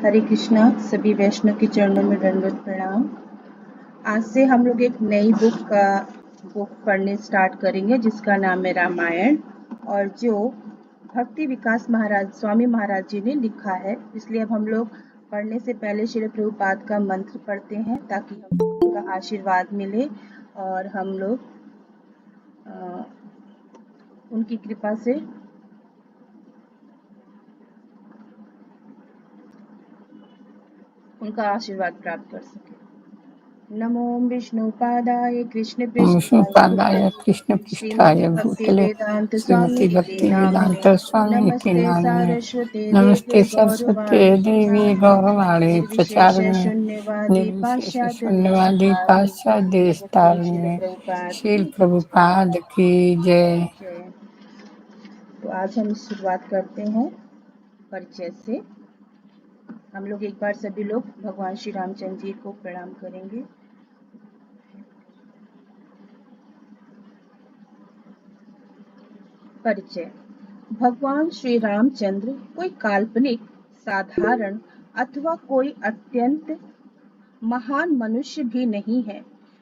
हरे कृष्णा। सभी वैष्णव के चरणों में दंडवत प्रणाम। आज से हम लोग एक नई बुक पढ़ने स्टार्ट करेंगे जिसका नाम है रामायण, और जो भक्ति विकास महाराज स्वामी महाराज जी ने लिखा है। इसलिए अब हम लोग पढ़ने से पहले श्री प्रभुपाद का मंत्र पढ़ते हैं ताकि हमको उनका आशीर्वाद मिले और हम लोग उनकी कृपा से उनका आशीर्वाद प्राप्त कर सके। नमो विष्णुपादाय कृष्ण विष्णुपादाय कृष्ण पृष्ठाय श्रीमते भक्ति भूतले वेदांत स्वामी श्रीमती भक्ति वेदांत स्वामी इति नमस्ते नामिने। सारस्वते नमस्ते देवे सरस्वते देवी गौरवाणी निर्विशेष प्रचारिणे शून्यवादी निर्विशेष पाश्चात्य शून्यवादी पाश्चात्य श्रील देशतारिणे। प्रभुपाद श्रील प्रभुपाद की जय। जय। तो आज हम शुरुआत करते हैं परिचय से। हम लोग एक बार सभी लोग भगवान श्री रामचंद्र जी को प्रणाम करेंगे। परिचय। भगवान श्री रामचंद्र कोई काल्पनिक, साधारण अथवा कोई अत्यंत महान मनुष्य भी नहीं है।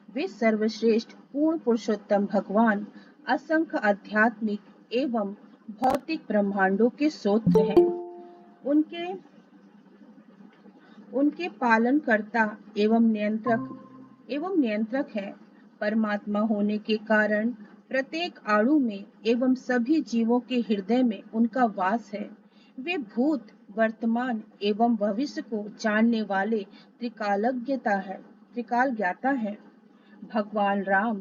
वे सर्वश्रेष्ठ पूर्ण पुरुषोत्तम भगवान असंख्य आध्यात्मिक एवं भौतिक ब्रह्मांडों के स्रोत हैं। उनके पालनकर्ता एवं नियंत्रक है। परमात्मा होने के कारण प्रत्येक अणु में एवं सभी जीवों के हृदय में उनका वास है। वे भूत, वर्तमान एवं भविष्य को जानने वाले त्रिकाल ज्ञाता है। भगवान राम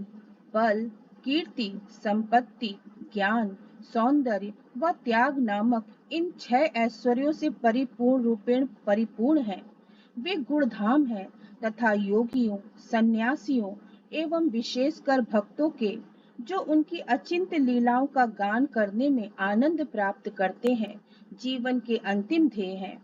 बल, कीर्ति, संपत्ति, ज्ञान, सौंदर्य व त्याग नामक इन 6 ऐश्वर्यों से परिपूर्ण है। वे गुणधाम हैं तथा योगियों, सन्यासियों एवं विशेषकर भक्तों के जो उनकी अचिंत्य लीलाओं का गान करने में आनंद प्राप्त करते हैं, जीवन के अंतिम ध्येय हैं।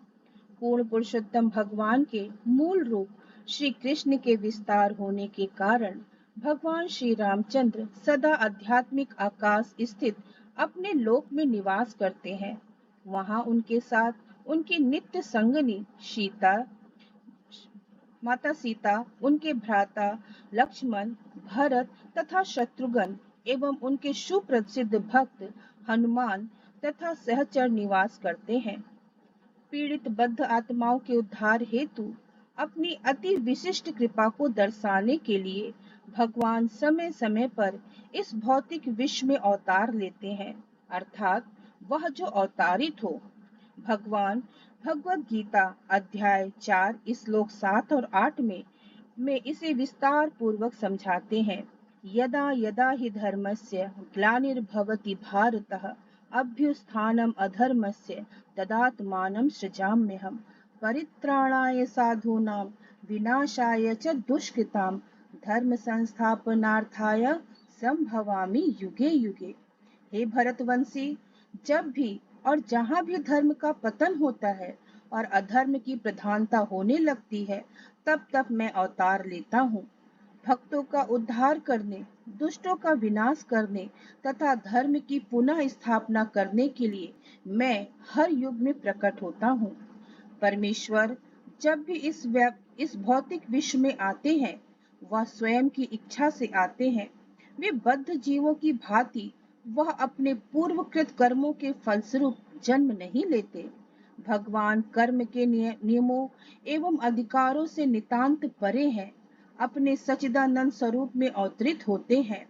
पूर्ण पुरुषोत्तम भगवान के मूल रूप श्री कृष्ण के विस्तार होने के कारण भगवान श्री रामचंद्र सदा आध्यात्मिक आकाश स्थित अपने लोक में निवास करते हैं। वहां उनके साथ उनकी नित्य संगनी माता सीता, उनके भ्राता लक्ष्मण, भरत तथा शत्रुघ्न एवं उनके सुप्रसिद्ध भक्त हनुमान तथा सहचर निवास करते हैं। पीड़ित बद्ध आत्माओं के उद्धार हेतु अपनी अति विशिष्ट कृपा को दर्शाने के लिए भगवान समय समय पर इस भौतिक विश्व में अवतार लेते हैं, अर्थात वह जो अवतारित हो। भगवान भगवद गीता अध्याय 4 श्लोक 7 और 8 में इसे विस्तार पूर्वक समझाते हैं। यदा यदा हि धर्मस्य ग्लानिर्भवति भारतः अभ्युत्थानम् अधर्मस्य तदात्मानं सृजाम्यहम् परित्राणाय साधूनां विनाशाय च दुष्कृतां धर्म संस्थापनार्थाय संभवामि युगे युगे। हे भरतवंशी, जब भी और जहाँ भी धर्म का पतन होता है और अधर्म की प्रधानता होने लगती है, तब तब मैं अवतार लेता हूँ। भक्तों का उद्धार करने, दुष्टों का विनाश करने तथा धर्म की पुनः स्थापना करने के लिए मैं हर युग में प्रकट होता हूँ। परमेश्वर जब भी इस भौतिक विश्व में आते हैं, वह स्वयं की इच्छा से आते हैं। वे बद्ध जीवों की भांति वह अपने पूर्वकृत कर्मों के फलस्वरूप जन्म नहीं लेते। भगवान कर्म के नियमों एवं अधिकारों से नितांत परे हैं, अपने सच्चिदानंद स्वरूप में अवतरित होते हैं।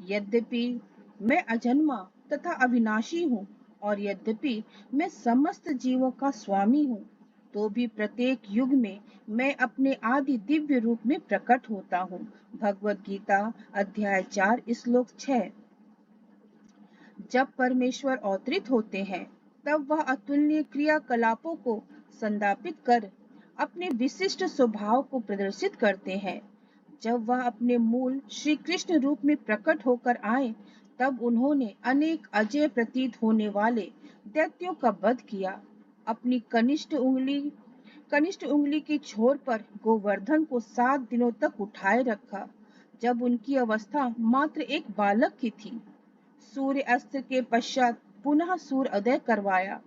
यद्यपि मैं अजन्मा तथा अविनाशी हूँ और यद्यपि मैं समस्त जीवों का स्वामी हूँ, तो भी प्रत्येक युग में मैं अपने आदि दिव्य रूप में प्रकट होता हूँ। भगवद गीता अध्याय 4 श्लोक 6। जब परमेश्वर अवतरित होते हैं, तब वह अतुलनीय क्रियाकलापों को संदापित कर अपने विशिष्ट स्वभाव को प्रदर्शित करते हैं। जब वह अपने मूल श्री कृष्ण रूप में प्रकट होकर आए, तब उन्होंने अनेक अजय प्रतीत होने वाले दैत्यों का वध किया। अपनी कनिष्ठ उंगली की छोर पर गोवर्धन को 7 दिनों तक उठाए रखा, जब उनकी अवस्था मात्र एक बालक की थी। सूर्य अस्त के पश्चात पुनः सूर्य उदय करवाया।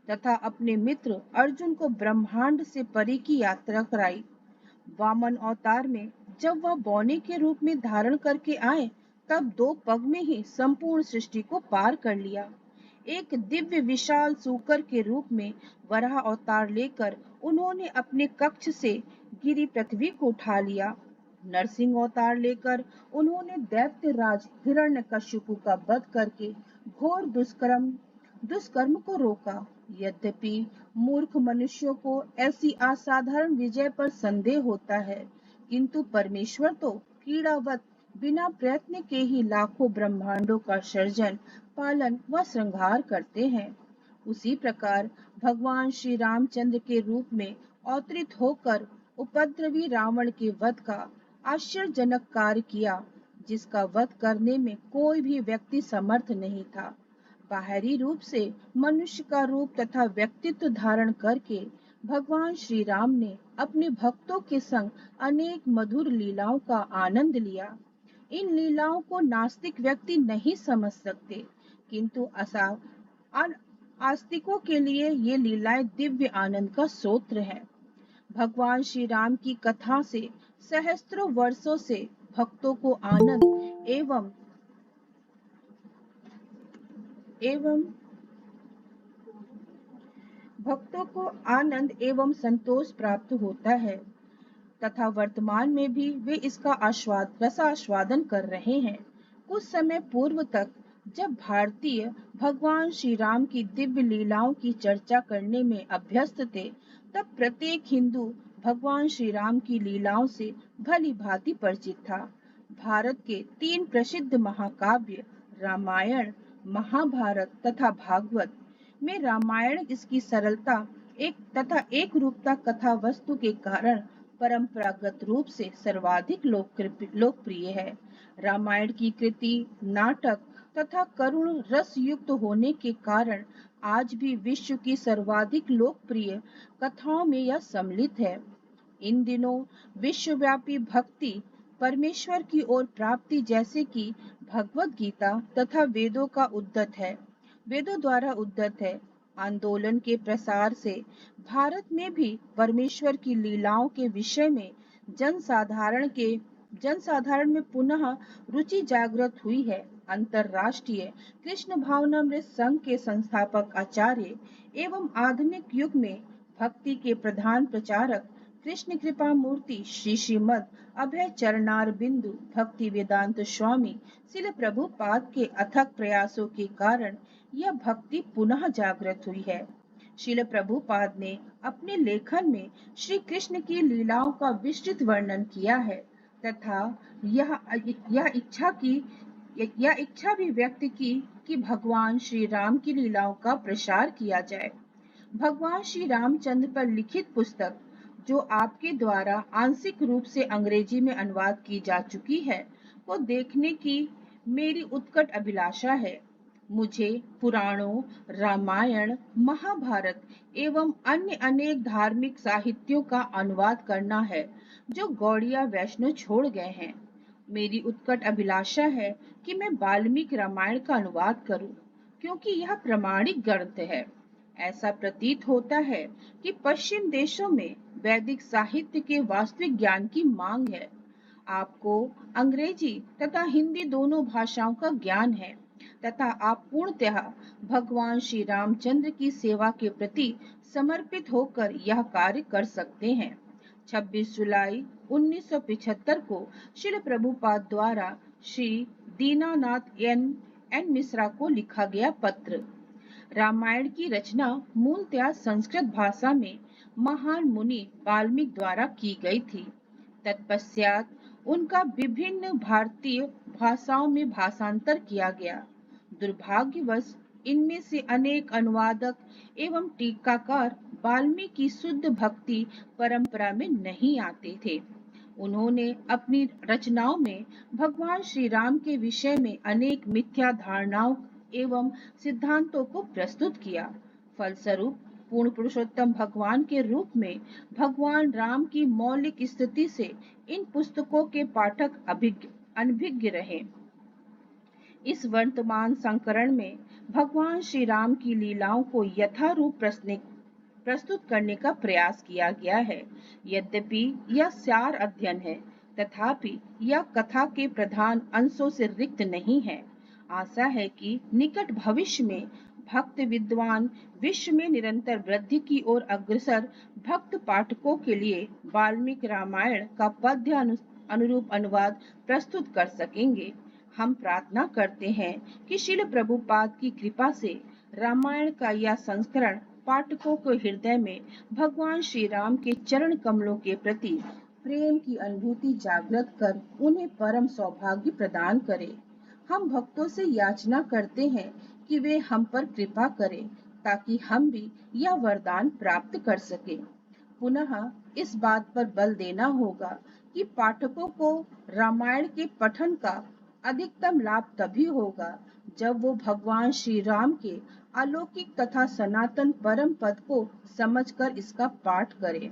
तथा अपने मित्र अर्जुन को ब्रह्मांड से परे की यात्रा कराई। वामन अवतार में जब वह बौने के रूप में धारण करके आए, तब 2 पग में ही संपूर्ण सृष्टि को पार कर लिया। एक दिव्य विशाल सूकर के रूप में वराह अवतार लेकर उन्होंने अपने कक्ष से गिरी पृथ्वी को उठा लिया। नरसिंह अवतार लेकर उन्होंने दैत्य राज हिरण्यकशिपु का वध करके घोर दुष्कर्म को रोका। यद्यपि मूर्ख मनुष्यों को ऐसी असाधारण विजय पर संदेह होता है, किंतु परमेश्वर तो कीड़ावत बिना प्रयत्न के ही लाखों ब्रह्मांडों का सर्जन, पालन व श्रृंगार करते हैं। उसी प्रकार भगवान श्री रामचंद्र के रूप में अवतरित होकर उपद्रवी रावण के वध का आश्चर्यजनक कार्य किया, जिसका वध करने में कोई भी व्यक्ति समर्थ नहीं था। बाहरी रूप से मनुष्य का रूप तथा व्यक्तित्व धारण करके भगवान श्री राम ने अपने भक्तों के संग अनेक मधुर लीलाओं का आनंद लिया। इन लीलाओं को नास्तिक व्यक्ति नहीं समझ सकते, किंतु आस्तिकों के लिए ये लीलाएं दिव्य आनंद का स्रोत है। भगवान श्री राम की कथा से सहस्त्रों वर्षों से भक्तों को आनंद एवं संतोष प्राप्त होता है तथा वर्तमान में भी वे इसका रसास्वादन कर रहे हैं। कुछ समय पूर्व तक जब भारतीय भगवान श्री राम की दिव्य लीलाओं की चर्चा करने में अभ्यस्त थे, तब प्रत्येक हिंदू भगवान श्री राम की लीलाओं से भली भांति परिचित था। भारत के 3 प्रसिद्ध महाकाव्य रामायण, महाभारत तथा भागवत में रामायण इसकी सरलता एक रूपता कथा वस्तु के कारण परंपरागत रूप से सर्वाधिक लोकप्रिय है। रामायण की कृति नाटक तथा करुण रस युक्त होने के कारण आज भी विश्व की सर्वाधिक लोकप्रिय कथाओं में यह सम्मिलित है। इन दिनों विश्वव्यापी भक्ति परमेश्वर की ओर प्राप्ति जैसे कि भगवत गीता तथा वेदों द्वारा उद्धत है। आंदोलन के प्रसार से भारत में भी परमेश्वर की लीलाओं के विषय में जनसाधारण में पुनः रुचि जागृत हुई है। अंतरराष्ट्रीय कृष्ण भावनामृत संघ के संस्थापक आचार्य एवं आधुनिक युग में भक्ति के प्रधान प्रचारक कृष्ण कृपा मूर्ति श्री श्रीमद अभय चरणार बिंदु भक्ति वेदांत स्वामी श्रील प्रभुपाद के अथक प्रयासों के कारण यह भक्ति पुनः जागृत हुई है। श्रील प्रभुपाद ने अपने लेखन में श्री कृष्ण की लीलाओं का विस्तृत वर्णन किया है तथा यह इच्छा भी व्यक्त की कि भगवान श्री राम की लीलाओं का प्रसार किया जाए। भगवान श्री रामचंद्र पर लिखित पुस्तक, जो आपके द्वारा आंशिक रूप से अंग्रेजी में अनुवाद की जा चुकी है, को देखने की मेरी उत्कट अभिलाषा है। मुझे पुराणों, रामायण, महाभारत एवं अन्य अनेक धार्मिक साहित्यों का अनुवाद करना है जो गौड़िया वैष्णव छोड़ गए हैं। मेरी उत्कट अभिलाषा है कि मैं वाल्मीकि रामायण का अनुवाद करूं, क्योंकि यह प्रामाणिक ग्रंथ है। ऐसा प्रतीत होता है कि पश्चिम देशों में वैदिक साहित्य के वास्तविक ज्ञान की मांग है। आपको अंग्रेजी तथा हिंदी दोनों भाषाओं का ज्ञान है तथा आप पूर्णतः भगवान श्री रामचंद्र की सेवा के प्रति समर्पित होकर यह कार्य कर सकते हैं। 26 जुलाई 1975 को श्रील प्रभुपाद द्वारा श्री दीनानाथ एन मिश्रा को लिखा गया पत्र। रामायण की रचना मूलतः संस्कृत भाषा में महान मुनि वाल्मीकि द्वारा की गई थी। तत्पश्चात उनका विभिन्न भारतीय भाषाओं में भाषांतर किया गया। दुर्भाग्यवश इनमें से अनेक अनुवादक एवं टीकाकार वाल्मीकि की शुद्ध भक्ति परंपरा में नहीं आते थे। उन्होंने अपनी रचनाओं में भगवान श्री राम के विषय में अनेक मिथ्या धारणाओं एवं सिद्धांतों को प्रस्तुत किया। फलस्वरूप पूर्ण पुरुषोत्तम भगवान के रूप में भगवान राम की मौलिक स्थिति से इन पुस्तकों के पाठक अनभिज्ञ रहे। इस वर्तमान संस्करण में भगवान श्री राम की लीलाओं को यथारूप प्रस्तुत करने का प्रयास किया गया है। यद्यपि यह सार अध्ययन है, तथापि यह कथा के प्रधान अंशों से रिक्त नहीं है। आशा है कि निकट भविष्य में भक्त विद्वान विश्व में निरंतर वृद्धि की ओर अग्रसर भक्त पाठकों के लिए वाल्मीकि रामायण का पद्य अनुरूप अनुवाद प्रस्तुत कर सकेंगे। हम प्रार्थना करते हैं कि श्रील प्रभुपाद की कृपा से रामायण का यह संस्करण पाठकों के हृदय में भगवान श्री राम के चरण कमलों के प्रति प्रेम की अनुभूति जागृत कर उन्हें परम सौभाग्य प्रदान करे। हम भक्तों से याचना करते हैं कि वे हम पर कृपा करें ताकि हम भी यह वरदान प्राप्त कर सकें। पुनः इस बात पर बल देना होगा कि पाठकों को रामायण के पठन का अधिकतम लाभ तभी होगा जब वो भगवान श्री राम के अलौकिक तथा सनातन परम पद को समझकर इसका पाठ करें,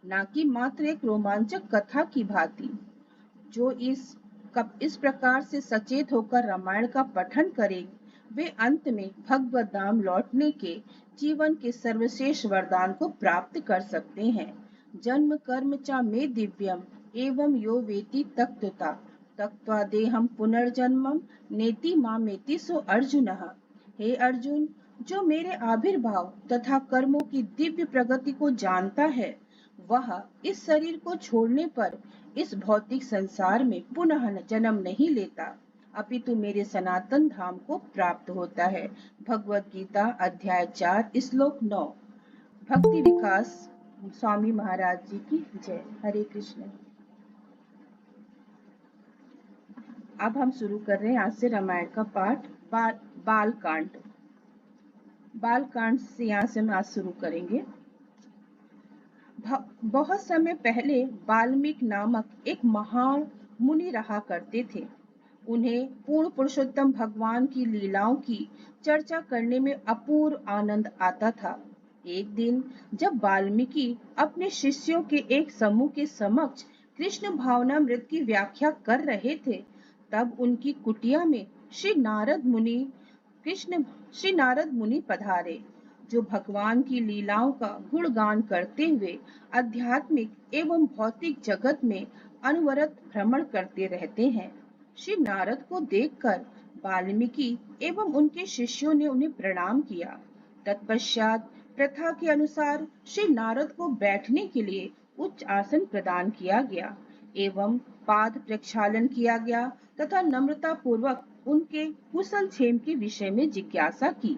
न कि मात्र एक रोमांचक कथा की भांति। जो इस प्रकार से सचेत होकर रामायण का पठन करें, वे अंत में भगवत धाम लौटने के जीवन के सर्वश्रेष्ठ वरदान को प्राप्त कर सकते हैं। जन्म कर्म च मे दिव्यम एवं यो वेति तत्त्वता तत्त्वा देहम पुनर्जन्मम नेति मामेति सो अर्जुनः। हे अर्जुन, जो मेरे आविर्भाव तथा कर्मों की दिव्य प्रगति को जानता है, वह इस शरीर को छोड़ने पर इस भौतिक संसार में पुनः जन्म नहीं लेता, अपितु मेरे सनातन धाम को प्राप्त होता है। भगवद गीता अध्याय 4 श्लोक 9। भक्ति विकास स्वामी महाराज जी की जय। हरे कृष्ण। अब हम शुरू कर रहे हैं आज से रामायण का पाठ। बालकांड। बालकांड से यहाँ से हम आज शुरू करेंगे। बहुत समय पहले वाल्मीकि नामक एक महान मुनि रहा करते थे। उन्हें पूर्ण पुरुषोत्तम भगवान की लीलाओं की चर्चा करने में अपूर्व आनंद आता था। एक दिन जब वाल्मीकि अपने शिष्यों के एक समूह के समक्ष कृष्ण भावनामृत की व्याख्या कर रहे थे, तब उनकी कुटिया में श्री नारद मुनि पधारे, जो भगवान की लीलाओं का गुणगान करते हुए आध्यात्मिक एवं भौतिक जगत में अनवरत भ्रमण करते रहते हैं। श्री नारद को देखकर वाल्मीकि एवं उनके शिष्यों ने उन्हें प्रणाम किया। तत्पश्चात प्रथा के अनुसार श्री नारद को बैठने के लिए उच्च आसन प्रदान किया गया एवं पाद प्रक्षालन किया गया तथा नम्रता पूर्वक उनके कुशल क्षेम के विषय में जिज्ञासा की।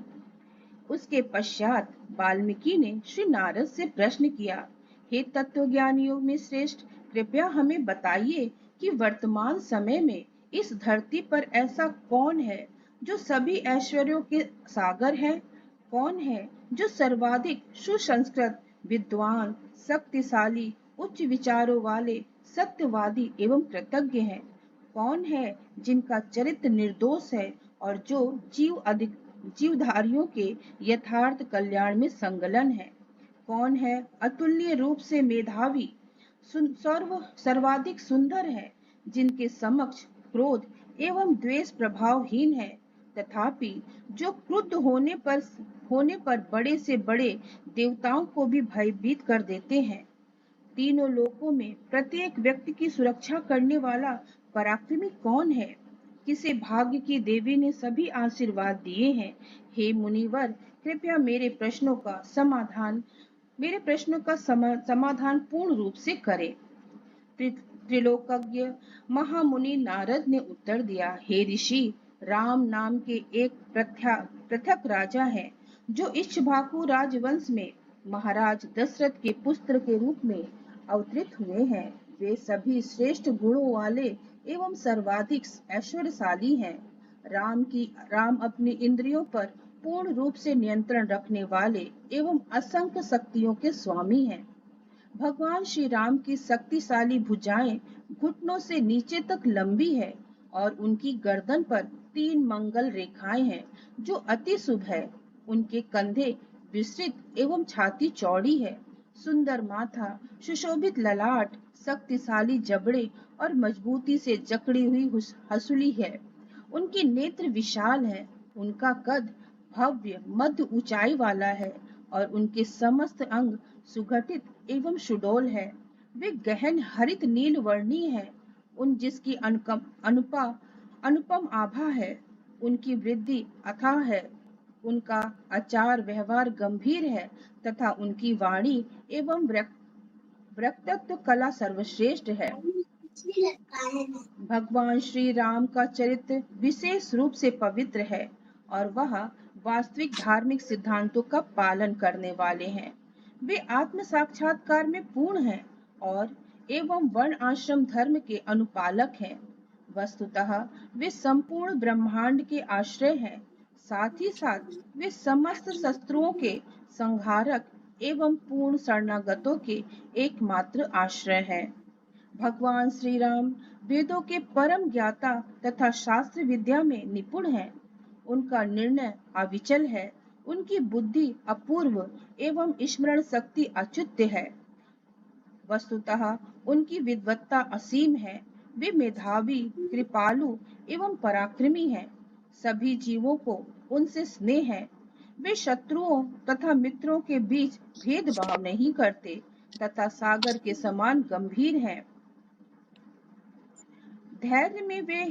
उसके पश्चात वाल्मीकि ने श्री नारद से प्रश्न किया, हे तत्वज्ञानियों में श्रेष्ठ, कृपया हमें बताइए कि वर्तमान समय में इस धरती पर ऐसा कौन है जो सभी ऐश्वर्यों के सागर है? कौन है जो सर्वाधिक सुसंस्कृत, विद्वान, शक्तिशाली, उच्च विचारों वाले, सत्यवादी एवं कृतज्ञ है? कौन है जिनका चरित्र निर्दोष है और जो जीवधारियों के यथार्थ कल्याण में संलग्न है? कौन है अतुल्य रूप से मेधावी, सर्वाधिक सुंदर है, जिनके समक्ष क्रोध एवं द्वेष प्रभावहीन है, तथापि जो क्रुद्ध होने पर बड़े से बड़े देवताओं को भी भयभीत कर देते हैं? तीनों लोकों में प्रत्येक व्यक्ति की सुरक्षा करने वाला पराक्रमी कौन है? किसे भाग्य की देवी ने सभी आशीर्वाद दिए हैं? हे मुनिवर, कृपया मेरे प्रश्नों का समाधान पूर्ण रूप से करें। त्रिलोकज्ञ महामुनि नारद ने उत्तर दिया, हे ऋषि, राम नाम के एक पृथक राजा है जो इक्ष्वाकु राजवंश में महाराज दशरथ के पुत्र के रूप में अवतरित हुए हैं। वे सभी श्रेष्ठ गुणों वाले एवं सर्वाधिक ऐश्वर्यशाली हैं। राम अपनी इंद्रियों पर पूर्ण रूप से नियंत्रण रखने वाले एवं असंख्य शक्तियों के स्वामी हैं। भगवान श्री राम की शक्तिशाली भुजाएं घुटनों से नीचे तक लंबी है और उनकी गर्दन पर 3 मंगल रेखाएं हैं जो अति शुभ है। उनके कंधे विस्तृत एवं छाती चौड़ी है। सुंदर माथा, सुशोभित ललाट, शक्तिशाली जबड़े और मजबूती से जकड़ी हुई हसूली है। उनके नेत्र विशाल है। उनका कद भव्य मध्य ऊंचाई वाला है और उनके समस्त अंग सुगठित एवं सुडौल है। वे गहन हरित नील वर्णीय है, उन जिसकी अनुपम आभा है। उनकी वृद्धि अथाह है, उनका आचार व्यवहार गंभीर है तथा उनकी वाणी एवं वक्तृत्व कला सर्वश्रेष्ठ है। भगवान श्री राम का चरित्र विशेष रूप से पवित्र है और वह वास्तविक धार्मिक सिद्धांतों का पालन करने वाले हैं। वे आत्म साक्षात्कार में पूर्ण हैं और एवं वर्ण आश्रम धर्म के अनुपालक हैं। वस्तुतः वे संपूर्ण ब्रह्मांड के आश्रय हैं। साथ ही साथ वे समस्त शत्रुओं के संहारक एवं पूर्ण शरणागतों के एकमात्र आश्रय हैं। भगवान श्री राम वेदों के परम ज्ञाता तथा शास्त्र विद्या में निपुण हैं। उनका निर्णय अविचल है, उनकी बुद्धि अपूर्व एवं स्मरण शक्ति अच्युत है। वस्तुतः उनकी विद्वत्ता असीम है। वे मेधावी, कृपालु एवं पराक्रमी हैं। सभी जीवों को उनसे स्नेह है। वे शत्रुओं तथा मित्रों के बीच भेदभाव नहीं करते तथा सागर के समान गंभीर हैं। धैर्य में वे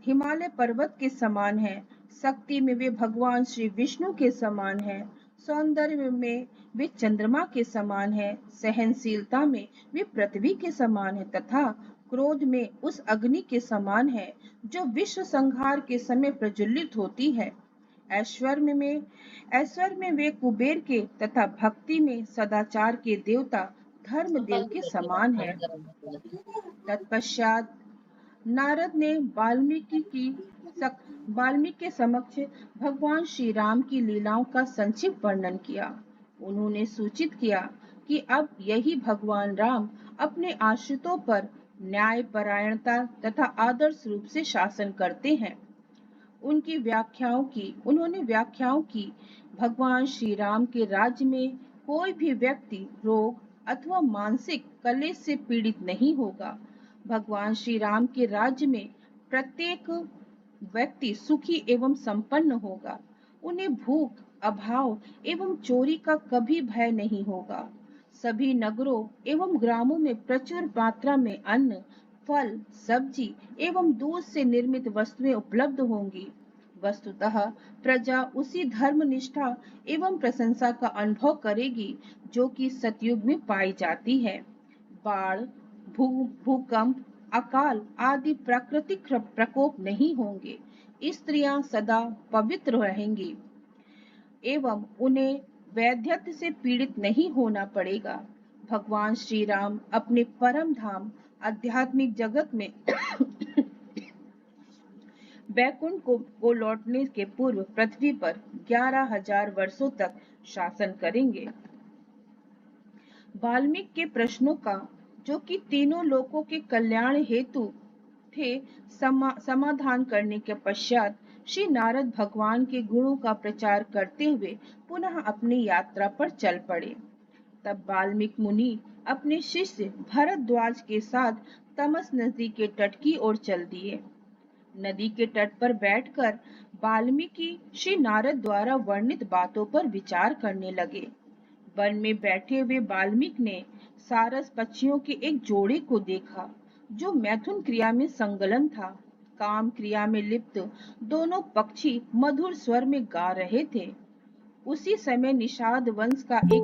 हिमालय पर्वत के समान हैं। शक्ति में वे भगवान श्री विष्णु के समान हैं। सौंदर्य में वे चंद्रमा के समान हैं। सहनशीलता में वे पृथ्वी के समान हैं तथा क्रोध में उस अग्नि के समान है जो विश्व संहार के समय प्रज्वलित होती है। ऐश्वर्य में वे कुबेर के तथा भक्ति में सदाचार के देवता धर्मदेव के समान है। तत्पश्चात नारद ने वाल्मीकि के समक्ष भगवान श्री राम की लीलाओं का संक्षिप्त वर्णन किया। उन्होंने सूचित किया कि अब यही भगवान राम अपने आश्रितों पर न्याय परायणता तथा आदर्श रूप से शासन करते हैं। उन्होंने व्याख्याओं की भगवान श्री राम के राज्य में कोई भी व्यक्ति रोग अथवा मानसिक कलेश से पीड़ित नहीं होगा। भगवान श्री राम के राज्य में प्रत्येक व्यक्ति सुखी एवं संपन्न होगा। उन्हें भूख, अभाव एवं चोरी का कभी भय नहीं होगा। सभी नगरों एवं ग्रामों में प्रचुर मात्रा में अन्न, फल, सब्जी एवं दूध से निर्मित वस्तुएं उपलब्ध होंगी। वस्तुतः प्रजा उसी धर्म निष्ठा एवं प्रशंसा का अनुभव करेगी जो कि सतयुग में पाई जाती है। बाढ़, भूकंप, अकाल आदि प्राकृतिक प्रकोप नहीं होंगे। स्त्रियां सदा पवित्र रहेंगी एवं उन्हें वैधव्य से पीड़ित नहीं होना पड़ेगा। भगवान श्री राम अपने परम धाम आध्यात्मिक जगत में वैकुंठ को लौटने के पूर्व पृथ्वी पर 11,000 वर्षों तक शासन करेंगे। वाल्मीकि के प्रश्नों का, जो कि तीनों लोकों के कल्याण हेतु थे, समाधान करने के पश्चात श्री नारद भगवान के गुणों का प्रचार करते हुए पुनः अपनी यात्रा पर चल पड़े। तब वाल्मीकि मुनि अपने शिष्य भरद्वाज के साथ तमस नदी के तट की ओर चल दिए। नदी के तट पर बैठकर वाल्मीकि श्री नारद द्वारा वर्णित बातों पर विचार करने लगे। वन में बैठे हुए वाल्मीकि ने सारस पक्षियों के एक जोड़े को देखा जो मैथुन क्रिया में संलग्न था। काम क्रिया में लिप्त दोनों पक्षी मधुर स्वर में गा रहे थे। उसी समय निषाद वंश का एक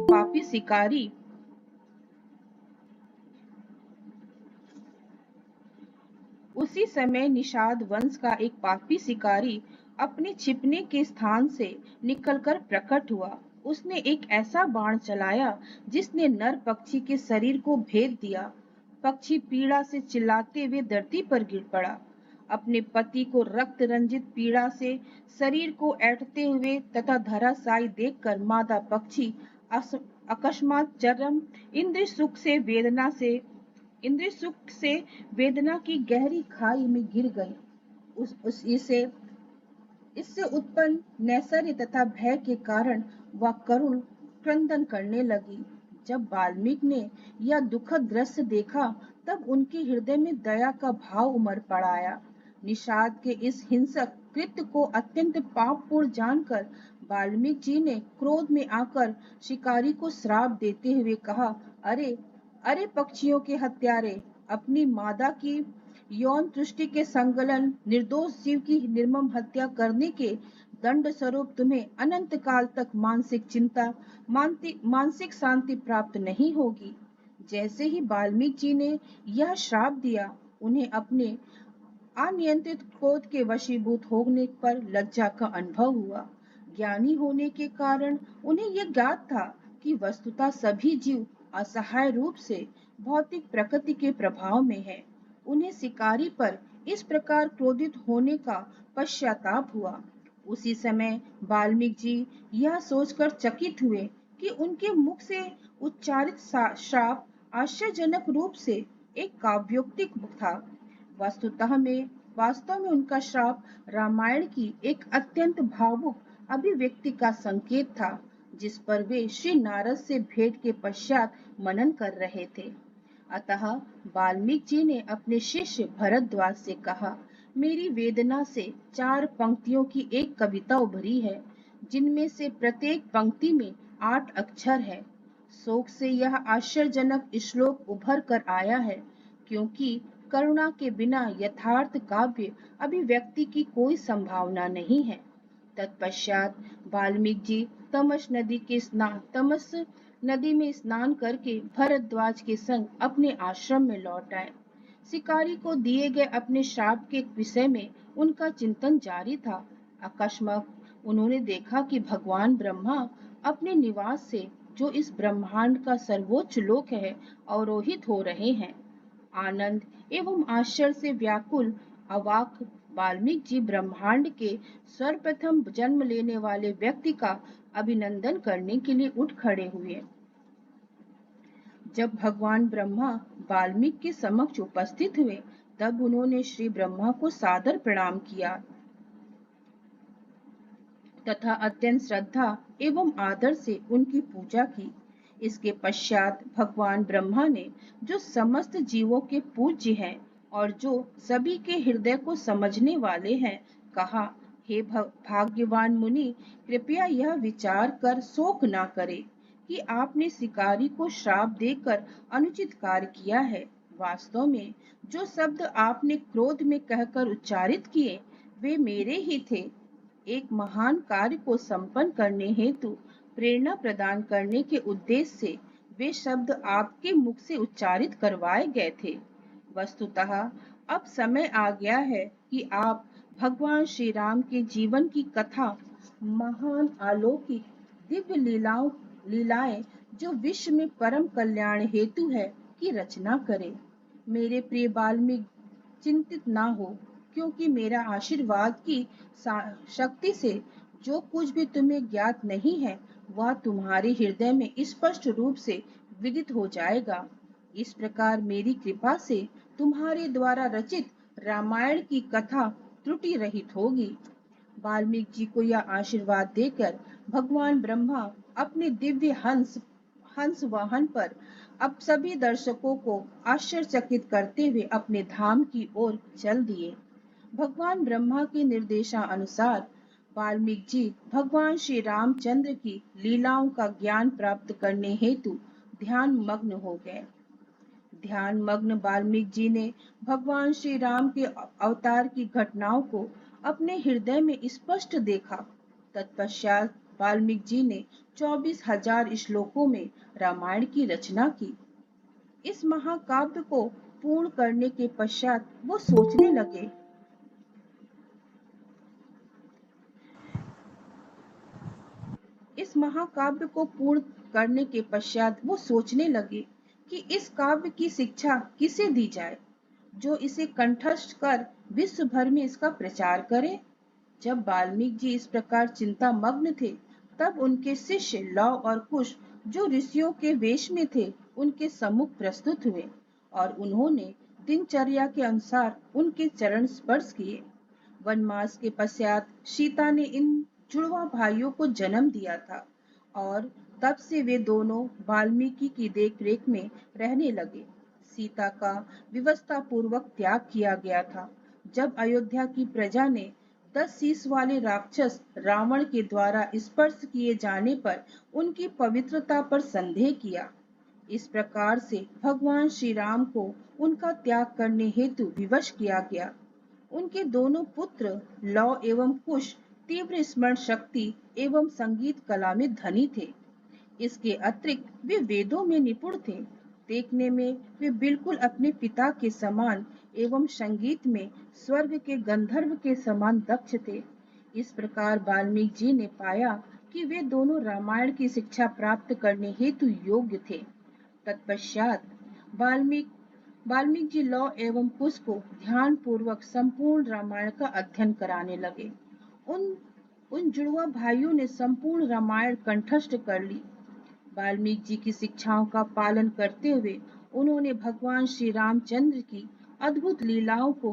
पापी शिकारी अपने छिपने के स्थान से निकलकर प्रकट हुआ। उसने एक ऐसा बाण चलाया जिसने नर पक्षी के शरीर को भेद दिया। पक्षी पीड़ा से चिल्लाते हुए धरती पर गिर पड़ा। अपने पति को रक्त रंजित पीड़ा से शरीर को ऐंठते हुए तथा धराशायी देखकर मादा पक्षी अकस्मात चरम इंद्रिय सुख से वेदना की गहरी खाई में गिर गई। इससे उत्पन्न नैसर्य तथा भय के कारण वह करुण क्रंदन करने लगी। जब वाल्मीकि ने यह दुखद दृश्य देखा तब उनके हृदय में दया का भाव उमड़ पड़ आया। निषाद के इस हिंसक कृत्य को अत्यंत पापपूर्ण जानकर वाल्मीकि जी ने क्रोध में आकर शिकारी को श्राप देते हुए कहा, अरे अरे पक्षियों के हत्यारे, अपनी मादा की यौन तुष्टि के संगलन निर्दोष जीव की निर्मम हत्या करने के दंड स्वरूप तुम्हें अनंत काल तक मानसिक चिंता, मानसिक शांति प्राप्त नहीं होगी। जैसे ही वाल्मीकि जी ने यह श्राप दिया, उन्हें अपने अनियंत्रित क्रोध के वशीभूत होने पर लज्जा का अनुभव हुआ। ज्ञानी होने के कारण उन्हें यह ज्ञात था कि वस्तुतः सभी जीव असहाय रूप से भौतिक प्रकृति के प्रभाव में है। उन्हें शिकारी पर इस प्रकार क्रोधित होने का पश्चाताप हुआ। उसी समय वाल्मीकि जी यह सोचकर चकित हुए कि उनके मुख से उच्चारित श्राप आश्चर्यजनक रूप से एक काव्योक्ति था। वास्तव में उनका श्राप रामायण की एक अत्यंत भावुक अभिव्यक्ति का संकेत था, जिस पर वे श्री नारद से भेंट के पश्चात मनन कर रहे थे। अतः वाल्मीकि जी ने अपने शिष्य भरद्वाज से कहा, मेरी वेदना से 4 पंक्तियों की एक कविता उभरी है, जिनमें से प्रत्येक पंक्ति में 8 अक्षर है। शोक से यह आश्चर्यजनक श्लोक उभर कर आया है, क्योंकि करुणा के बिना यथार्थ काव्य अभिव्यक्ति की कोई संभावना नहीं है। तत्पश्चात वाल्मीकि जी तमस नदी में स्नान करके भरद्वाज के संग अपने आश्रम में लौट आए। शिकारी को दिए गए अपने श्राप के विषय में उनका चिंतन जारी था। अकस्मात उन्होंने देखा कि भगवान ब्रह्मा अपने निवास से, जो इस ब्रह्मांड का सर्वोच्च लोक है, अवरोहित हो रहे हैं। आनंद एवं आश्चर्य से व्याकुल अवाक वाल्मीकि जी ब्रह्मांड के सर्वप्रथम जन्म लेने वाले व्यक्ति का अभिनंदन करने के लिए उठ खड़े हुए। जब भगवान ब्रह्मा वाल्मीकि के समक्ष उपस्थित हुए, तब उन्होंने श्री ब्रह्मा को सादर प्रणाम किया तथा अत्यंत श्रद्धा एवं आदर से उनकी पूजा की। इसके पश्चात भगवान ब्रह्मा ने, जो समस्त जीवों के पूज्य हैं और जो सभी के हृदय को समझने वाले हैं, कहा, हे भाग्यवान मुनि, कृपया यह विचार कर शोक ना करें कि आपने शिकारी को श्राप देकर अनुचित कार्य किया है। वास्तव में जो शब्द आपने क्रोध में कहकर उच्चारित किए, वे मेरे ही थे। एक महान कार्य को संपन्न करने हेतु प्रेरणा प्रदान करने के उद्देश्य से वे शब्द आपके मुख से उच्चारित करवाए गए थे। वस्तुतः अब समय आ गया है कि आप भगवान श्री राम के जीवन की कथा, महान अलौकिक दिव्य लीलाएं जो विश्व में परम कल्याण हेतु है, की रचना करें। मेरे प्रिय वाल्मीकि, चिंतित ना हो, क्योंकि मेरा आशीर्वाद की शक्ति से जो कुछ भी तुम्हें ज्ञात नहीं है, वह तुम्हारे हृदय में स्पष्ट रूप से विदित हो जाएगा। इस प्रकार मेरी कृपा से तुम्हारे द्वारा रचित रामायण की कथा त्रुटि रहित होगी। वाल्मीकि जी को यह आशीर्वाद देकर भगवान ब्रह्मा अपने दिव्य हंस वाहन पर अब सभी दर्शकों को आश्चर्यचकित करते हुए अपने धाम की ओर चल दिए। भगवान ब्रह्मा के निर्देशानुसार वाल्मीकि जी भगवान श्री रामचंद्र की लीलाओं का ज्ञान प्राप्त करने हेतु ध्यान मग्न हो गए। ध्यान मग्न वाल्मीकि जी ने भगवान श्री राम के अवतार की घटनाओं को अपने हृदय में स्पष्ट देखा। तत्पश्चात वाल्मीकि जी ने 24,000 श्लोकों में रामायण की रचना की। इस महाकाव्य को पूर्ण करने के पश्चात वो सोचने लगे कि इस काव्य की शिक्षा किसे दी जाए, जो इसे कंठस्थ कर विश्व भर में इसका प्रचार करे। जब वाल्मीकि जी इस प्रकार चिंता मग्न थे, तब उनके शिष्य लव और कुश, जो ऋषियों के वेश में थे, उनके सम्मुख प्रस्तुत हुए और उन्होंने दिनचर्या के अनुसार उनके चरण स्पर्श किए। वनवास के पश्चात सीता ने इन जुड़वा भाइयों को जन्म दिया था और तब से वे दोनों वाल्मीकि की देखरेख में रहने लगे। सीता का व्यवस्था पूर्वक त्याग किया गया था। जब अयोध्या की प्रजा ने 10 शीश वाले राक्षस रावण के द्वारा स्पर्श किए जाने पर उनकी पवित्रता पर संदेह किया। इस प्रकार से भगवान श्री राम को उनका त्याग करने हेतु विवश किया गया। उनके दोनों पुत्र लव एवं कुश तीव्र स्मरण शक्ति एवं संगीत कला में धनी थे। इसके अतिरिक्त वे वेदों में निपुण थे। देखने में वे बिल्कुल अपने पिता के समान एवं संगीत में स्वर्ग के गंधर्व के समान दक्ष थे। इस प्रकार वाल्मीकि जी ने पाया कि वे दोनों रामायण की शिक्षा प्राप्त करने हेतु योग्य थे। तत्पश्चात वाल्मीकि जी लौ एवं कुश को ध्यान पूर्वक संपूर्ण रामायण का अध्ययन कराने लगे। उन जुड़वा भाइयों ने संपूर्ण रामायण कंठस्थ कर ली। वाल्मीकि जी की शिक्षाओं का पालन करते हुए उन्होंने भगवान श्री रामचंद्र की अद्भुत लीलाओं को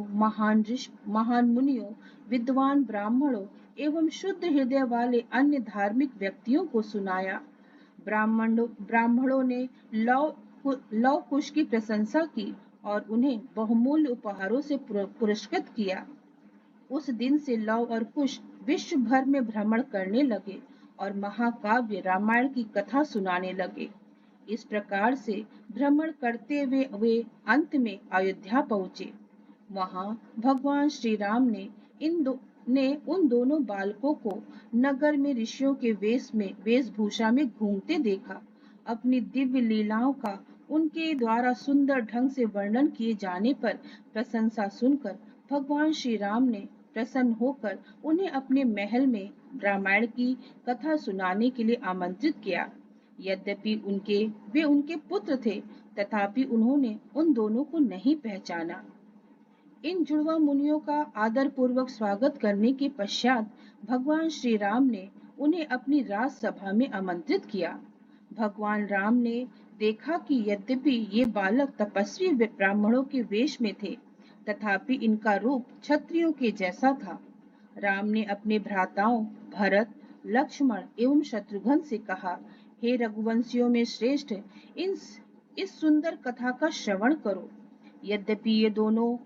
महान मुनियों, विद्वान ब्राह्मणों एवं शुद्ध हृदय वाले अन्य धार्मिक व्यक्तियों को सुनाया। ब्राह्मणों ने लव कुश की प्रशंसा की और उन्हें बहुमूल्य उपहारों से पुरस्कृत किया। उस दिन से लव और कुश विश्व भर में भ्रमण करने लगे और महाकाव्य रामायण की कथा सुनाने लगे। इस प्रकार से भ्रमण करते हुए वे अंत में अयोध्या पहुँचे। वहां भगवान श्री राम ने उन दोनों बालकों को नगर में ऋषियों के वेशभूषा में घूमते देखा। अपनी दिव्य लीलाओं का उनके द्वारा सुंदर ढंग से वर्णन किए जाने पर प्रशंसा सुनकर भगवान श्री राम ने प्रसन्न होकर उन्हें अपने महल में रामायण की कथा सुनाने के लिए आमंत्रित किया। यद्यपि वे उनके पुत्र थे, तथापि उन्होंने उन दोनों को नहीं पहचाना। इन जुड़वा मुनियों का आदर पूर्वक स्वागत करने के पश्चात भगवान श्री राम ने उन्हें अपनी राजसभा में आमंत्रित किया। भगवान राम ने देखा कि यद्यपि ये बालक तपस्वी ब्राह्मणों के वेश में थे, तथापि इनका रूप क्षत्रियों के जैसा था। राम ने अपने भ्राताओं भरत, लक्ष्मण एवं शत्रुघ्न से कहा, हे रघुवंशियों में श्रेष्ठ, इस सुंदर कथा का श्रवण करो। यद्यपि ये दोनों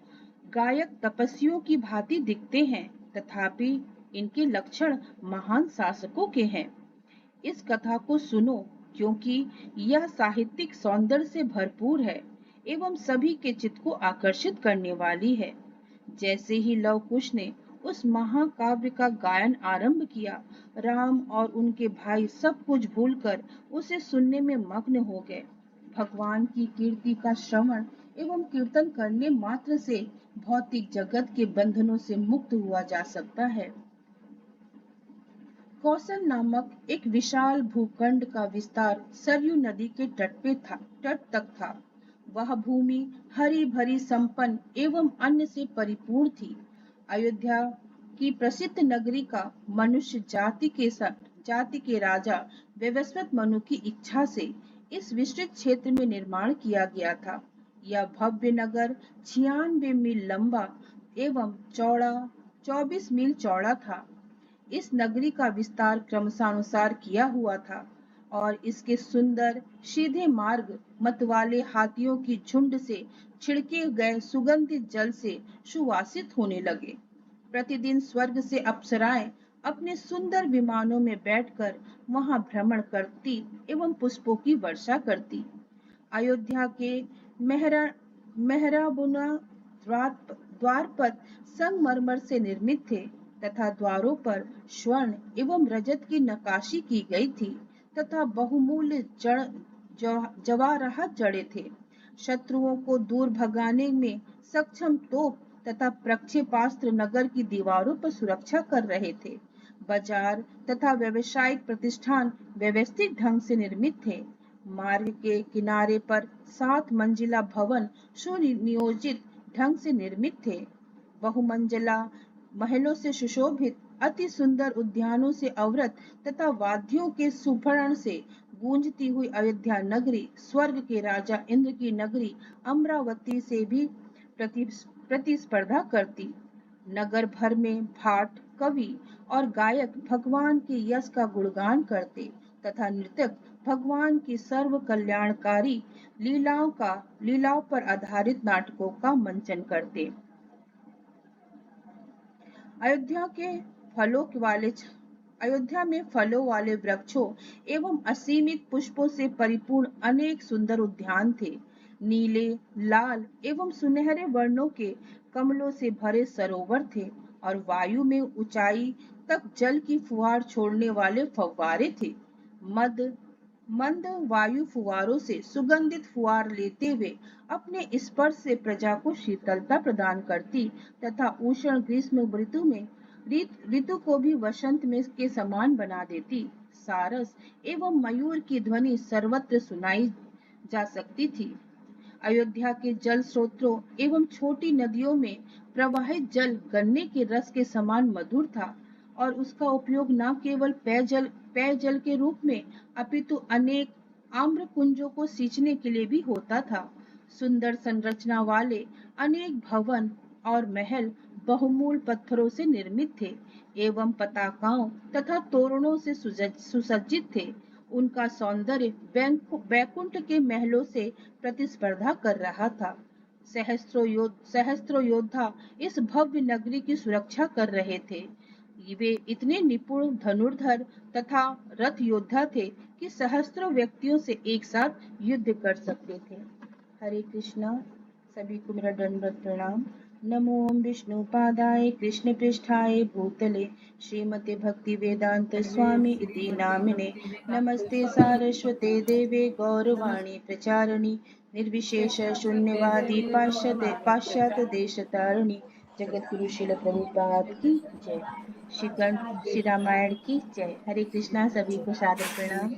गायक तपस्वियों की भांति दिखते हैं, तथापि इनके लक्षण महान शासकों के हैं। इस कथा को सुनो, क्योंकि यह साहित्यिक सौंदर्य से भरपूर है एवं सभी के चित्त को आकर्षित करने वाली है। जैसे ही लव कुश ने उस महाकाव्य का गायन आरंभ किया, राम और उनके भाई सब कुछ भूलकर उसे सुनने में मग्न हो गए। भगवान की कीर्ति का श्रवण एवं कीर्तन करने मात्र से भौतिक जगत के बंधनों से मुक्त हुआ जा सकता है। कौशल नामक एक विशाल भूखंड का विस्तार सरयू नदी के तट तक था। वह भूमि हरी भरी संपन्न एवं अन्न से परिपूर्ण थी। अयोध्या की प्रसिद्ध नगरी का मनुष्य जाति के राजा वैवस्वत मनु की इच्छा से इस विस्तृत क्षेत्र में निर्माण किया गया था। यह भव्य नगर 96 मील लंबा एवं चौड़ा 24 मील चौड़ा था। इस नगरी का विस्तार क्रमशानुसार किया हुआ था और इसके सुंदर सीधे मार्ग मतवाले हाथियों की झुंड से छिड़के गए सुगंधित जल से सुवासित होने लगे। प्रतिदिन स्वर्ग से अप्सराएं अपने सुंदर विमानों में बैठकर वहां भ्रमण करती एवं पुष्पों की वर्षा करती। अयोध्या के मेहराबुना द्वारपथ संगमरमर से निर्मित थे तथा द्वारों पर स्वर्ण एवं रजत की नक्काशी की गई थी तथा बहुमूल्य जवाहरात जड़े थे। शत्रुओं को दूर भगाने में सक्षम तोप तथा प्रक्षेपास्त्र नगर की दीवारों पर सुरक्षा कर रहे थे। बाजार तथा व्यावसायिक प्रतिष्ठान व्यवस्थित ढंग से निर्मित थे। मार्ग के किनारे पर 7 मंजिला भवन सुनियोजित ढंग से निर्मित थे। बहुमंजिला महलों से सुशोभित अति सुंदर उद्यानों से अवरत तथा वाद्यों के सुभरण से गूंजती हुई अयोध्या नगरी स्वर्ग के राजा इंद्र की नगरी अमरावती से भी प्रतिस्पर्धा करती। नगर भर में भाट, कवि और गायक भगवान के यश का गुणगान करते तथा नृतक भगवान की सर्व कल्याणकारी लीलाओं पर आधारित नाटकों का मंचन करते। अयोध्या के फलों वाले अयोध्या में फलों वाले वृक्षों एवं असीमित पुष्पों से परिपूर्ण अनेक सुंदर उद्यान थे। नीले, लाल एवं सुनहरे वर्णों के कमलों से भरे सरोवर थे और वायु में ऊंचाई तक जल की फुहार छोड़ने वाले फव्वारे थे। मद मंद वायु फुवारों से सुगंधित फुहार लेते हुए अपने स्पर्श से प्रजा को शीतलता प्रदान करती तथा उष्ण ग्रीष्म ऋतु में ऋतु को भी वसंत में के समान बना देती। सारस एवं मयूर की ध्वनि सर्वत्र सुनाई जा सकती थी। अयोध्या के जल स्रोतों एवं छोटी नदियों में प्रवाहित जल गन्ने के रस के समान मधुर था और उसका उपयोग न केवल पेयजल के रूप में अपितु अनेक आम्र कुंजों को सींचने के लिए भी होता था। सुंदर संरचना वाले अनेक भवन और महल बहुमूल पत्थरों से निर्मित थे एवं पताकाओं तथा तोरणों से सुसज्जित थे। उनका सौंदर्य बैकुंठ के महलों से प्रतिस्पर्धा कर रहा था। सहस्त्रों योद्धा इस भव्य नगरी की सुरक्षा कर रहे थे। वे इतने निपुण धनुर्धर तथा रथ योद्धा थे कि सहस्त्रों व्यक्तियों से एक साथ युद्ध कर सकते थे। हरे कृष्णा। सभी को मेरा दंडवत प्रणाम। नमो विष्णु पादाय कृष्ण पृष्ठाय भूतले श्रीमते भक्ति वेदांत स्वामी इति नामिने नमस्ते सारस्वते देवे गौरवाणी प्रचारिणी निर्विशेष शून्यवादी पाश्चात्य देश तारिणी जगत गुरु शिल प्रभुपाद की जय। श्री रामायण की जय। हरे कृष्णा। सभी को सादर प्रणाम।